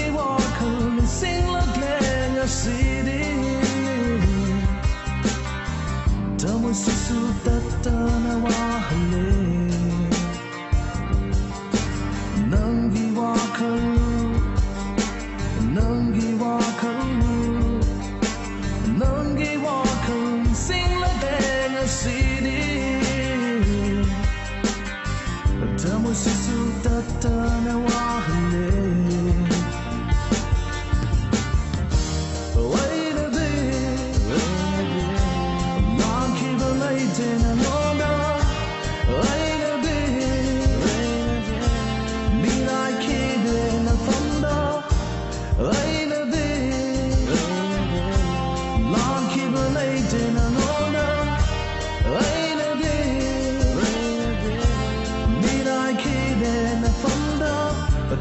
wakal singlat lenga sidi Tamu sisu tatana wahale Nangi wakal singlat lenga sidi Tamu sisu tatana wahale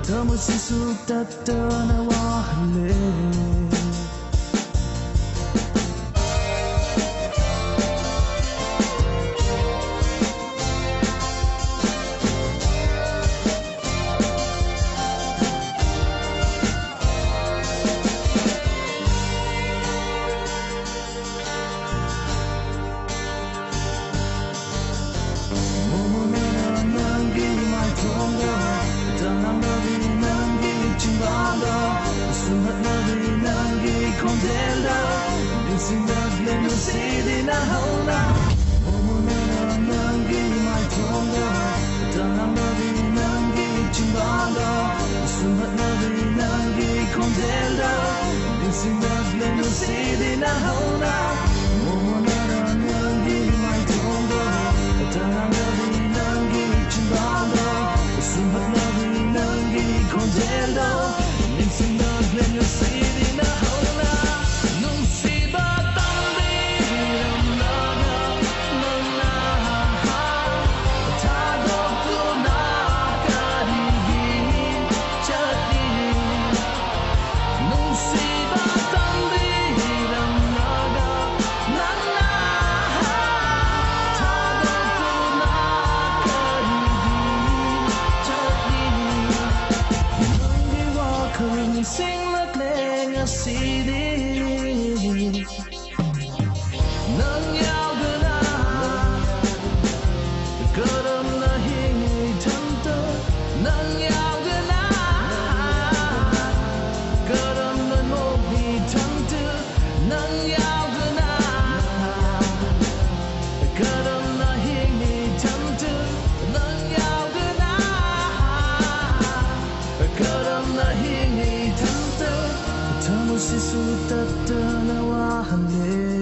Tamu sisu tatana wahale City na hauna Momona nangi mai tonga Tanam nabi nangi chimbanda Sumat nabi nangi kondela Bisinda glenu city na hauna Momona nangi mai tonga Tanam nabi nangi chimbanda Sumat nabi nangi kondela Bisinda glenu city na hauna Sing like lenga city Nang yao gana Karam na hingi tanta Nang yao gana Karam na mobi tanta Nang yao gana Karam na hingi tanta Nang yao gana Karam na hingi Tamu sisu tatana wahale